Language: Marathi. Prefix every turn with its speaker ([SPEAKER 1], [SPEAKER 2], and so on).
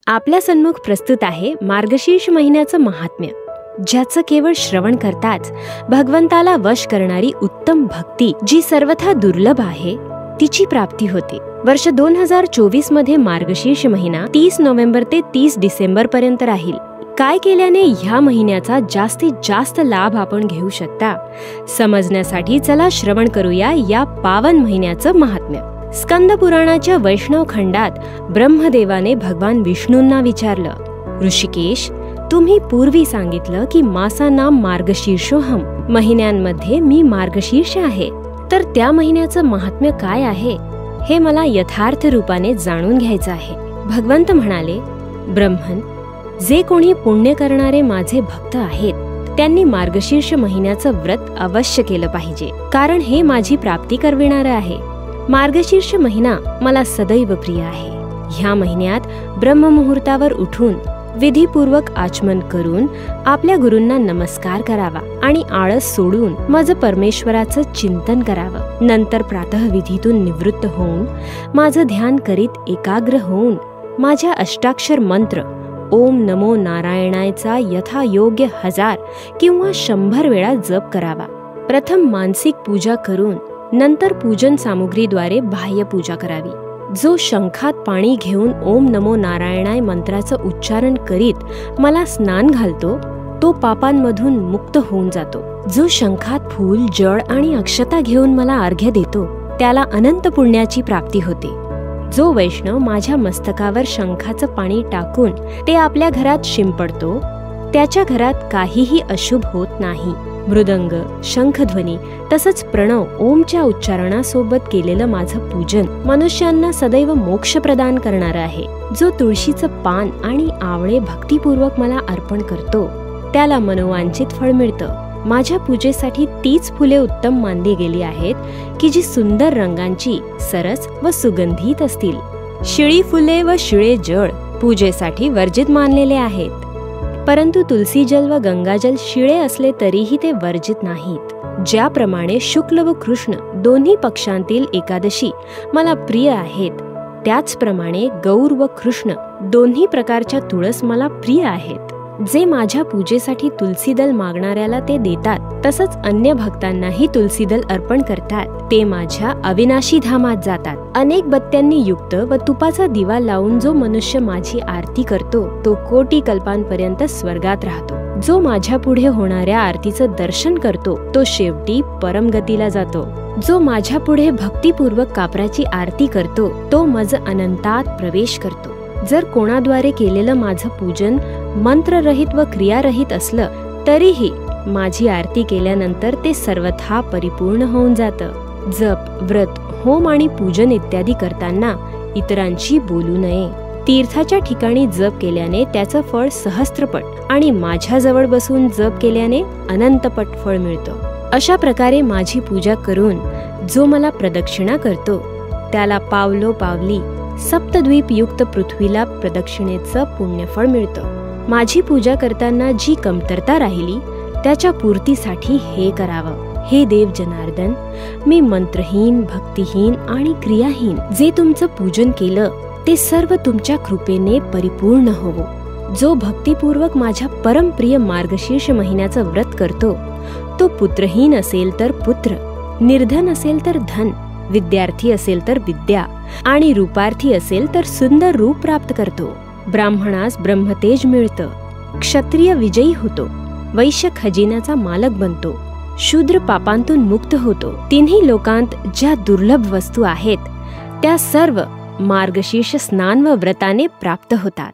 [SPEAKER 1] आपल्या सन्मुख प्रस्तुत आहे मार्गशीर्ष महिन्याचं महात्म्य, ज्याचं केवळ श्रवण करताच भगवंताला वश करणारी उत्तम भक्ती, जी सर्वथा दुर्लभ आहे, तिची प्राप्ती होते. वर्ष 2024 मध्ये मार्गशीर्ष महिना 30 नोव्हेंबर ते 30 डिसेंबर पर्यंत राहील. काय केल्याने ह्या महिन्याचा जास्तीत जास्त लाभ आपण घेऊ शकता, समजण्यासाठी चला श्रवण करूया या पावन महिन्याचं महात्म्य. स्कंद पुराणाच्या वैष्णव खंडात ब्रह्मदेवाने भगवान विष्णूंना विचारलं, ऋषिकेश, तुम्ही पूर्वी सांगितलं की मासा नाम मार्गशीर्षोहम, महिन्यांमध्ये मी मार्गशीर्ष आहे. तर त्या महिन्याचं महात्म्य काय आहे हे मला यथार्थ रूपाने जाणून घ्यायचं आहे. भगवंत म्हणाले, ब्रह्मन, जे कोणी पुण्य करणारे माझे भक्त आहेत त्यांनी मार्गशीर्ष महिन्याचं व्रत अवश्य केलं पाहिजे, कारण हे माझी प्राप्ती करविणारं आहे. मार्गशीर्ष महिना मला सदैव प्रिय आहे. ह्या महिन्यात ब्रह्ममुहूर्तावर उठून विधीपूर्वक आचमन करून आपल्या गुरूंना नमस्कार करावा आणि आळस सोडून माझं परमेश्वराचं चिंतन करावं. नंतर प्रातःविधीतून निवृत्त होऊन माझं ध्यान करीत एकाग्र होऊन माझ्या अष्टाक्षर मंत्र ओम नमो नारायणायचा यथायोग्य 1000 किंवा 100 वेळा जप करावा. प्रथम मानसिक पूजा करून नंतर पूजन सामुग्रीद्वारे बाह्य पूजा करावी. जो शंखात पाणी घेऊन ओम नमो नारायणाय मंत्राचं उच्चारण करीत मला स्नान घालतो तो पापांमधून मुक्त होऊन जातो. जो शंखात फूल, जळ आणि अक्षता घेऊन मला अर्घ्य देतो त्याला अनंत पुण्याची प्राप्ती होते. जो वैष्णव माझ्या मस्तकावर शंखाचं पाणी टाकून ते आपल्या घरात शिंपडतो त्याच्या घरात काहीही अशुभ होत नाही. मृदंग, शंखध्वनी तसंच प्रणव ओमच्या उच्चारणासोबत केलेलं माझं पूजन मनुष्यांना सदैव मोक्ष प्रदान करणारं आहे. जो तुळशीचं पान आणि आवळे भक्तिपूर्वक मला अर्पण करतो त्याला मनोवांछित फळ मिळतं. माझ्या पूजेसाठी तीच फुले उत्तम मानली गेली आहेत की जी सुंदर रंगांची, सरस व सुगंधित असतील. शिळी फुले व शिळे जळ पूजेसाठी वर्जित मानलेले आहेत, परंतु तुलसी जल व गंगाजल शिळे असले तरीही ते वर्जित नाहीत. ज्याप्रमाणे शुक्ल व कृष्ण दोन्ही पक्षांतील एकादशी मला प्रिय आहेत, त्याचप्रमाणे गौर व कृष्ण दोन्ही प्रकारच्या तुळस मला प्रिय आहेत. जे माझ्या पूजेसाठी तुलसीदल मागणाऱ्याला ते देतात, तसंच अन्य भक्तांनाही तुलसीदल अर्पण करतात, ते माझ्या अविनाशी धामात जातात. अनेक बत्त्यांनी युक्त व तुपाचा दिवा लावून जो मनुष्य माझी आरती करतो तो कोटी कल्पांपर्यंत स्वर्गात राहतो. जो माझ्या पुढे होणाऱ्या आरतीचं दर्शन करतो तो शेवटी परमगतीला जातो. जो माझ्या पुढे भक्तिपूर्वक कापराची आरती करतो तो मज अनंतात प्रवेश करतो. जर कोणाद्वारे केलेलं माझं पूजन मंत्ररहित व क्रियारहित असलं तरीही माझी आरती केल्यानंतर ते सर्वथा परिपूर्ण होऊन जातं. जप, व्रत, होम आणि पूजन इत्यादी करताना इतरांशी बोलू नये. तीर्थाच्या ठिकाणी जप केल्याने त्याचं फळ सहस्त्रपट आणि माझ्याजवळ बसून जप केल्याने अनंतपट फळ मिळतं. अशा प्रकारे माझी पूजा करून जो मला प्रदक्षिणा करतो त्याला पावलोपावली सप्तद्वीपयुक्त पृथ्वीला प्रदक्षिणेचं पुण्यफळ मिळतं. माझी पूजा करताना जी कमतरता राहिली त्याच्या पूर्तीसाठी हे करावं. हे देव जनार्दन, मी मंत्रहीन, भक्तिहीन आणि क्रियाहीन जे तुमचं पूजन केलं ते सर्व तुमच्या कृपेने परिपूर्ण होवो. जो भक्तिपूर्वक माझ्या परमप्रिय मार्गशीर्ष महिन्याचं व्रत करतो तो पुत्रहीन असेल तर पुत्र, निर्धन असेल तर धन, विद्यार्थी असेल तर विद्या आणि रूपार्थी असेल तर सुंदर रूप प्राप्त करतो. ब्राह्मणास ब्रह्मतेज मिळतं, क्षत्रिय विजयी होतो, वैश्य खजिन्याचा मालक बनतो, शूद्र पापांतून मुक्त होतो. तिन्ही लोकांत ज्या दुर्लभ वस्तू आहेत त्या सर्व मार्गशीर्ष स्नान व व्रताने प्राप्त होतात.